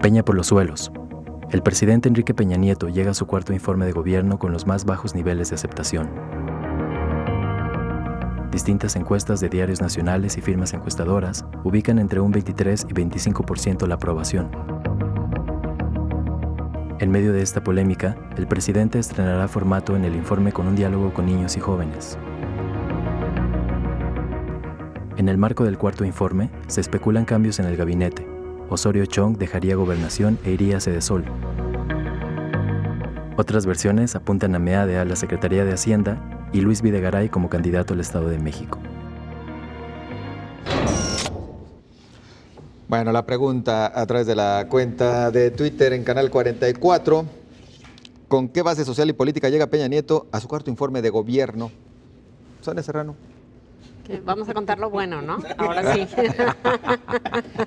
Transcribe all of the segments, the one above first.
Peña por los suelos. El presidente Enrique Peña Nieto llega a su cuarto informe de gobierno con los más bajos niveles de aceptación. Distintas encuestas de diarios nacionales y firmas encuestadoras ubican entre un 23 y 25% la aprobación. En medio de esta polémica, el presidente estrenará formato en el informe con un diálogo con niños y jóvenes. En el marco del cuarto informe, se especulan cambios en el gabinete. Osorio Chong dejaría gobernación e iría a Sedesol. Otras versiones apuntan a Meade a la Secretaría de Hacienda y Luis Videgaray como candidato al Estado de México. Bueno, la pregunta a través de la cuenta de Twitter en Canal 44. ¿Con qué base social y política llega Peña Nieto a su cuarto informe de gobierno? Sonia Serrano. Vamos a contar lo bueno, ¿no? Ahora sí.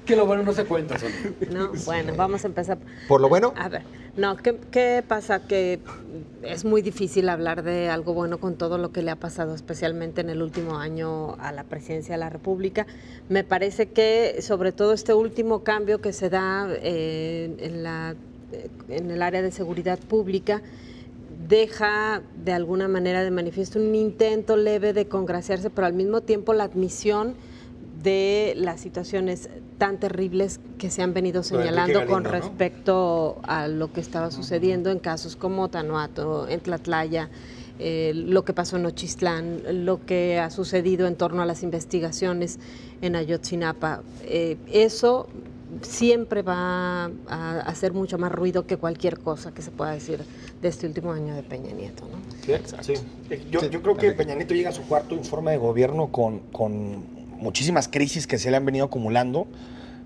Que lo bueno no se cuenta, Sonia. No, bueno, vamos a empezar. ¿Por lo bueno? A ver, no, ¿qué pasa? Que es muy difícil hablar de algo bueno con todo lo que le ha pasado, especialmente en el último año a la presidencia de la República. Me parece que, sobre todo este último cambio que se da en el área de seguridad pública, deja de alguna manera de manifiesto un intento leve de congraciarse, pero al mismo tiempo la admisión de las situaciones tan terribles que se han venido señalando con respecto a lo que estaba sucediendo en casos como Tanuato, en Tlatlaya, lo que pasó en Nochistlán, lo que ha sucedido en torno a las investigaciones en Ayotzinapa. Eso siempre va a hacer mucho más ruido que cualquier cosa que se pueda decir de este último año de Peña Nieto, ¿no? Sí, exacto. Sí. Yo creo que Peña Nieto llega a su cuarto informe de gobierno con muchísimas crisis que se le han venido acumulando.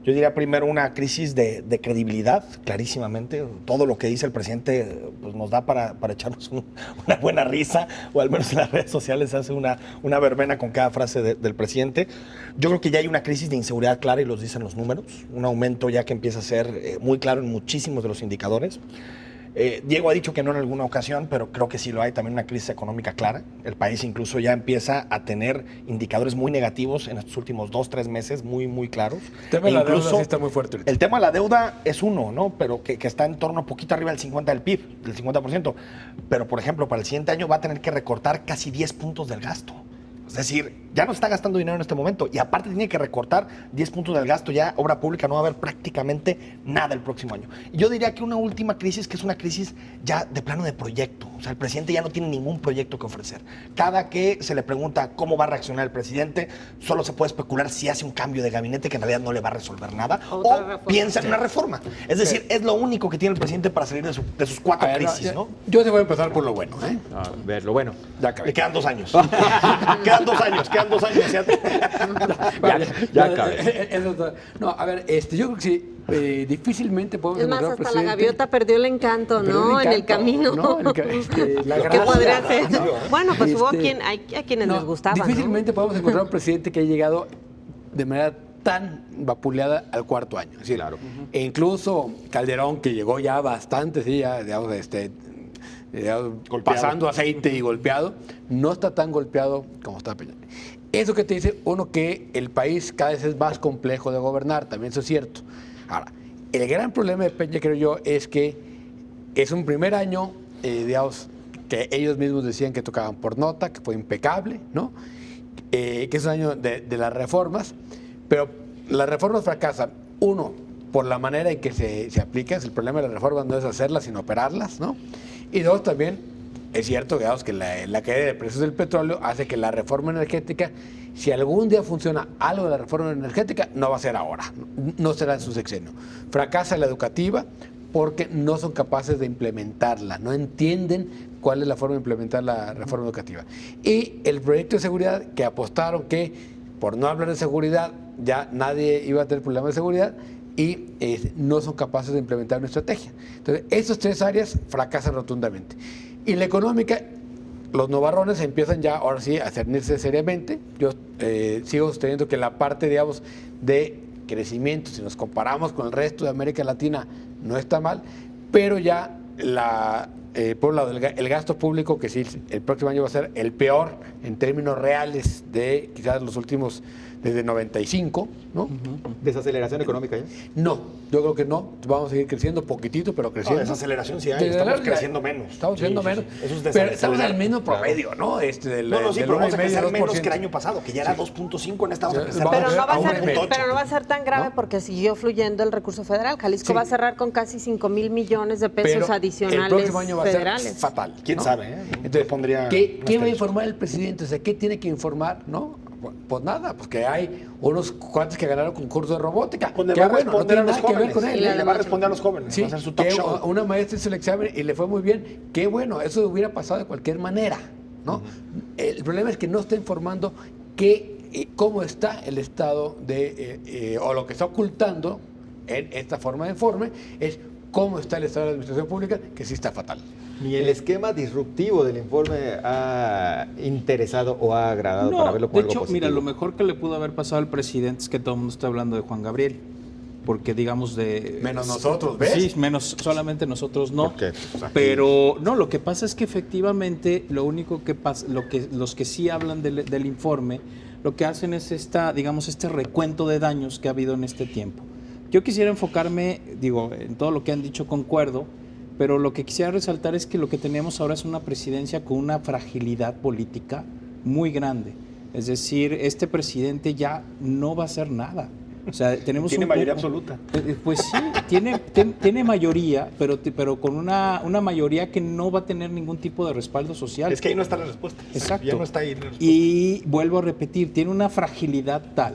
Yo diría primero una crisis de credibilidad, clarísimamente. Todo lo que dice el presidente pues, nos da para echarnos una buena risa, o al menos en las redes sociales se hace una verbena con cada frase del presidente. Yo creo que ya hay una crisis de inseguridad clara y los dicen los números. Un aumento ya que empieza a ser muy claro en muchísimos de los indicadores. Diego ha dicho que no en alguna ocasión, pero creo que sí lo hay, también una crisis económica clara. El país incluso ya empieza a tener indicadores muy negativos en estos últimos 2-3 meses, muy, muy claros. El tema de la deuda sí está muy fuerte ahorita. El tema de la deuda es uno, ¿no? Pero que está en torno a poquito arriba del 50% del PIB, del 50%. Pero, por ejemplo, para el siguiente año va a tener que recortar casi 10 puntos del gasto. Es decir, ya no está gastando dinero en este momento y aparte tiene que recortar 10 puntos del gasto. Ya obra pública no va a haber prácticamente nada el próximo año. Y yo diría que una última crisis, que es una crisis ya de plano de proyecto. O sea, el presidente ya no tiene ningún proyecto que ofrecer. Cada que se le pregunta cómo va a reaccionar el presidente, solo se puede especular si hace un cambio de gabinete que en realidad no le va a resolver nada o piensa en una reforma. Es decir, es lo único que tiene el presidente para salir de sus 4 crisis, ¿no? Yo te voy a empezar por lo bueno, ¿eh? A ver, lo bueno. Ya acabé. Le quedan 2 años. Quedan 2 años. Ya acabé. No, a ver, yo creo que sí, difícilmente podemos Es más, encontrar hasta la gaviota perdió el encanto, ¿no? En el camino. ¿no? La ¿Qué podría hacer? ¿no? Bueno, pues hubo a quienes les gustaba, difícilmente ¿no? podemos encontrar un presidente que haya llegado de manera tan vapuleada al 4º año. Sí, claro. E incluso Calderón, que llegó ya bastante, sí, ya, digamos, pasando aceite y golpeado, no está tan golpeado como está Peña. Eso que te dice, uno, que el país cada vez es más complejo de gobernar, también eso es cierto. Ahora, el gran problema de Peña, creo yo, es que es un primer año, digamos, que ellos mismos decían que tocaban por nota, que fue impecable, ¿no? Que es un año de las reformas, pero las reformas fracasan, uno, por la manera en que se aplican. El problema de las reformas no es hacerlas, sino operarlas, ¿no? Y dos, también es cierto, digamos, que la caída de precios del petróleo hace que la reforma energética, si algún día funciona algo de la reforma energética, no va a ser ahora, no será en su sexenio. Fracasa la educativa porque no son capaces de implementarla, no entienden cuál es la forma de implementar la reforma educativa. Y el proyecto de seguridad, que apostaron que por no hablar de seguridad ya nadie iba a tener problemas de seguridad, y no son capaces de implementar una estrategia. Entonces, esas 3 áreas fracasan rotundamente. Y la económica, los novarrones empiezan ya, ahora sí, a cernirse seriamente. Yo sigo sosteniendo que la parte, digamos, de crecimiento, si nos comparamos con el resto de América Latina, no está mal, pero ya por un lado, el gasto público, que sí, el próximo año va a ser el peor en términos reales de quizás los últimos, desde 95, ¿no? ¿Desaceleración económica ya? No, yo creo que no. Vamos a seguir creciendo poquitito, pero No, creciendo. desaceleración sí hay, estamos creciendo menos. Estamos creciendo menos. Eso es pero estamos al desacelerar. mismo promedio, ¿no? No, sí, pero vamos a crecer menos que el año pasado, que ya era 2.5, en esta vamos a crecer Vamos Pero no, va a a ser, 1.8. pero no va a ser tan grave porque siguió fluyendo el recurso federal. Jalisco va a cerrar con casi 5,000 millones de pesos Pero adicionales el próximo año va federales. a ser fatal. ¿Quién ¿no? sabe? Entonces, pondría ¿qué va a una informar el presidente? O sea, ¿qué tiene que informar? ¿No? Pues nada, pues que hay unos cuantos que ganaron concurso de robótica. Pues le Qué va a bueno, no responder tiene a los nada que ver jóvenes. con él. Y Le va a responder a los jóvenes. Sí, Va a hacer su talk que show. una maestra hizo el examen y le fue muy bien. Qué bueno, eso hubiera pasado de cualquier manera, ¿no? El problema es que no está informando cómo está el estado o lo que está ocultando en esta forma de informe es cómo está el estado de la administración pública, que sí está fatal. ¿Ni el esquema disruptivo del informe ha interesado o ha agradado para verlo como de algo hecho, positivo? mira, lo mejor que le pudo haber pasado al presidente es que todo el mundo está hablando de Juan Gabriel, porque digamos de... Menos nosotros, ¿ves? Sí, menos solamente nosotros no. Porque, pues, aquí- Pero no, lo que pasa es que efectivamente lo único que pasa, los que sí hablan del informe, lo que hacen es este recuento de daños que ha habido en este tiempo. Yo quisiera enfocarme, en todo lo que han dicho concuerdo, pero lo que quisiera resaltar es que lo que tenemos ahora es una presidencia con una fragilidad política muy grande. Es decir, este presidente ya no va a hacer nada. O sea, tenemos Tiene mayoría absoluta. Pues sí, tiene mayoría, pero con una mayoría que no va a tener ningún tipo de respaldo social. Es que ahí no está la respuesta. Exacto. Ya no está ahí la respuesta. Y vuelvo a repetir, tiene una fragilidad tal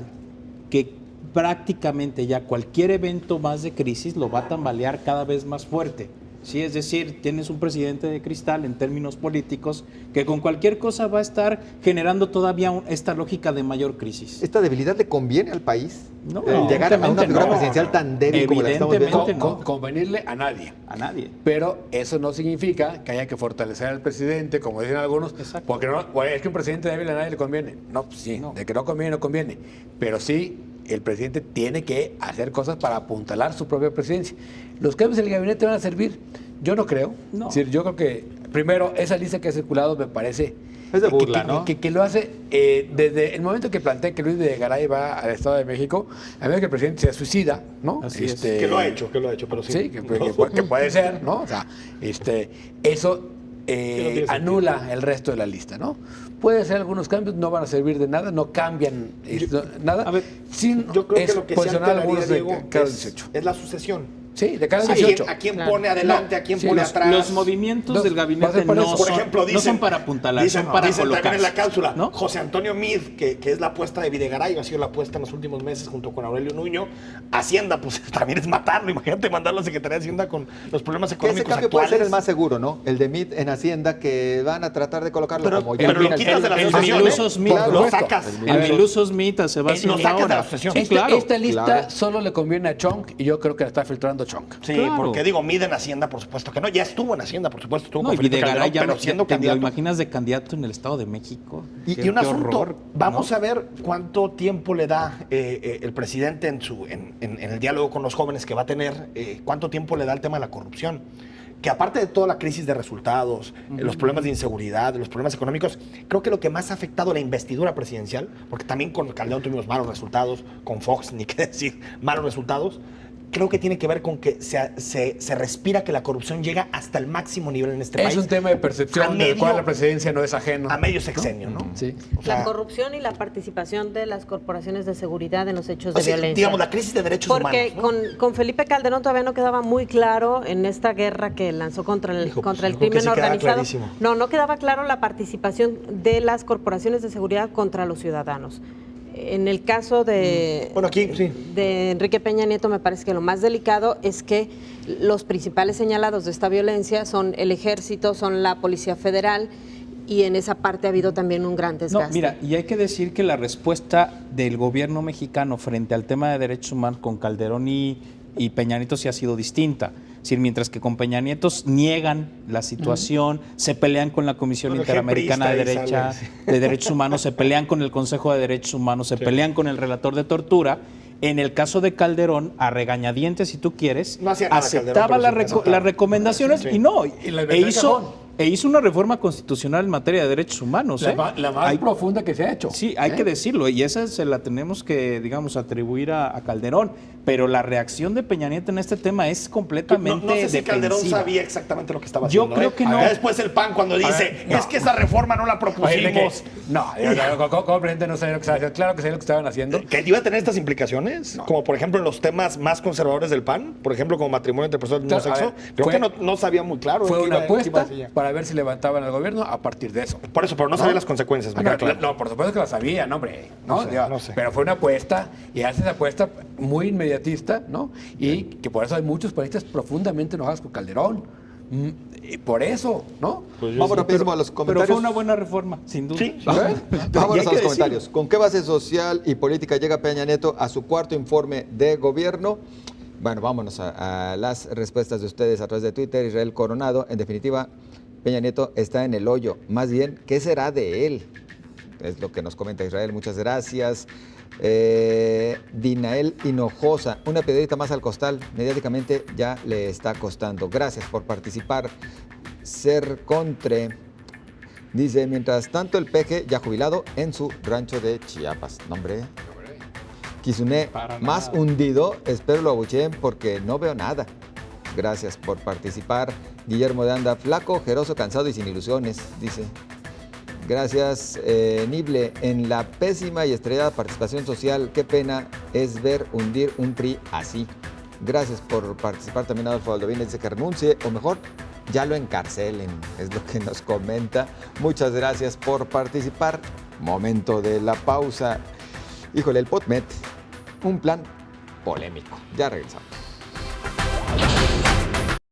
que prácticamente ya cualquier evento más de crisis lo va a tambalear cada vez más fuerte. Sí, es decir, tienes un presidente de cristal en términos políticos que con cualquier cosa va a estar generando todavía esta lógica de mayor crisis. ¿Esta debilidad le conviene al país? No, Llegar a una evidentemente figura no. presidencial tan débil como la que estamos viendo. Evidentemente no. Convenirle a nadie. A nadie. Pero eso no significa que haya que fortalecer al presidente, como dicen algunos, Exacto. porque no, bueno, es que un presidente débil a nadie le conviene. No, pues sí, No. de que no conviene, no conviene. Pero sí, el presidente tiene que hacer cosas para apuntalar su propia presidencia. Los cambios en el gabinete van a servir. Yo no creo. No. Es decir, yo creo que, primero, esa lista que ha circulado me parece... Es de burla, ¿no? Que lo hace desde el momento que plantea que Luis de Garay va al Estado de México, a menos que el presidente se suicida, ¿no? Así es. Que lo ha hecho, pero sí. Sí, que puede ser, ¿no? O sea, eso tiene anula el resto de la lista, ¿no? Puede hacer algunos cambios, no van a servir de nada, no cambian nada. a ver, sin Yo creo que lo que se posicionar a alteraría, algunos de Diego, cada es 18. la sucesión. Sí, de cada ¿A 18. quién Claro. pone adelante, a quién Sí, pone los- atrás? Los movimientos No, del va a gabinete ser por no, eso. Por son, ejemplo, no son para apuntalar, son para dicen colocar. también en la cápsula, ¿no? José Antonio Mid, que es la apuesta de Videgaray, ha sido la apuesta en los últimos meses junto con Aurelio Nuño. Hacienda, pues también es matarlo. Imagínate mandarlo a Secretaría de Hacienda con los problemas Que ese económicos cambio puede actuales. ser el más seguro, ¿no? El de Mid en Hacienda, que van a tratar de colocarlo Pero- como pero ya lo viene al quitas de la frente. El asociación, Miluso ¿eh? Smith, Claro. Lo sacas. El Miluso Smith se va Lo haciendo sacas de la ahora. asociación. Sí, claro. Esta lista claro. solo le conviene a Chong y yo creo que la está filtrando Chong. Sí, Claro. porque digo, Mid en Hacienda, por supuesto que no. Ya estuvo en Hacienda, por supuesto, estuvo No, con y Felipe Videgaray Calderón, ya pero no- siendo te lo candidato. imaginas de candidato en el Estado de México. Y un Qué asunto, horror, vamos ¿no? a ver cuánto tiempo le da el presidente en el diálogo con los jóvenes que va a tener, cuánto tiempo le da el tema de la corrupción. Que aparte de toda la crisis de resultados, los problemas de inseguridad, los problemas económicos, creo que lo que más ha afectado la investidura presidencial, porque también con Calderón tuvimos malos resultados, con Fox, ni qué decir, malos resultados, creo que tiene que ver con que se respira que la corrupción llega hasta el máximo nivel en este país. Es un tema de A percepción del medio- cual la presidencia no es ajeno. A medio sexenio, ¿no? Sí. O sea, La corrupción y la participación de las corporaciones de seguridad en los hechos de o sea, violencia. digamos, la crisis de derechos Porque humanos, ¿no? con Felipe Calderón todavía no quedaba muy claro en esta guerra que lanzó contra el, Hijo, contra pues, el yo creo que crimen sí queda organizado. clarísimo. No quedaba claro la participación de las corporaciones de seguridad contra los ciudadanos. En el caso de, Bueno, aquí, sí. de Enrique Peña Nieto, me parece que lo más delicado es que los principales señalados de esta violencia son el Ejército, son la Policía Federal, y en esa parte ha habido también un gran No, desgaste. mira, y hay que decir que la respuesta del gobierno mexicano frente al tema de derechos humanos con Calderón y Peña Nieto sí ha sido distinta. Es decir, mientras que con Peña Nieto niegan la situación, se pelean con la Comisión Bueno, Interamericana de ejemplista, ahí sale, de Derechos Humanos, se pelean con el Consejo de Derechos Humanos, se pelean con el relator de tortura. En el caso de Calderón, a regañadientes, si tú quieres, No hacía nada aceptaba Calderón, pero sí, las recomendaciones sí. y no, Y la verdad es cajón. hizo una reforma constitucional en materia de derechos humanos. La más profunda que se ha hecho. Sí, hay que decirlo, y esa se la tenemos que, digamos, atribuir a Calderón, pero la reacción de Peña Nieto en este tema es completamente No sé si Calderón defensiva. sabía exactamente lo que estaba Yo haciendo. creo que no. Ya después el PAN cuando dice, no. es que esa reforma no la Oye, propusimos. ¿cómo presidente no sabía lo que estaba haciendo? Claro que sabía lo que estaban haciendo. ¿Que iba a tener estas implicaciones? Como por ejemplo en los temas más conservadores del PAN, por ejemplo como matrimonio entre personas del mismo Claro, a sexo. ver, Creo fue- que no sabía muy claro. Fue qué una iba- qué iba a apuesta hacer ella. para ver si levantaban al gobierno a partir de eso. Por eso, pero no sabía las consecuencias. me queda claro. No, por supuesto que la sabía, no, hombre. No sé, no sé. Pero fue una apuesta, y hace esa apuesta muy inmediatista, ¿no? Y que por eso hay muchos panistas profundamente enojados con Calderón. Y por eso, ¿no? Vamos rapidísimo a los Pero comentarios. fue una buena reforma, sin duda. Sí. Vámonos Y hay a que los decirlo. comentarios. ¿Con qué base social y política llega Peña Nieto a su cuarto informe de gobierno? Bueno, vámonos a las respuestas de ustedes a través de Twitter. Israel Coronado, en definitiva, Peña Nieto está en el hoyo. Más bien, ¿qué será de él? Es lo que nos comenta Israel. Muchas gracias. Dinael Hinojosa, una piedrita más al costal. Mediáticamente ya le está costando. Gracias por participar. Ser Contre dice, mientras tanto el peje ya jubilado en su rancho de Chiapas. Nombre. Kizune, Para más nada. hundido, espero lo abucheen porque no veo nada. Gracias por participar. Guillermo de Anda, flaco, ojeroso, cansado y sin ilusiones, dice. Gracias, Nible. En la pésima y estrellada participación social, qué pena es ver hundir un PRI así. Gracias por participar también, Adolfo Valdovín, dice que renuncie, o mejor, ya lo encarcelen, es lo que nos comenta. Muchas gracias por participar. Momento de la pausa. Híjole, el POTMET, un plan polémico. Ya regresamos.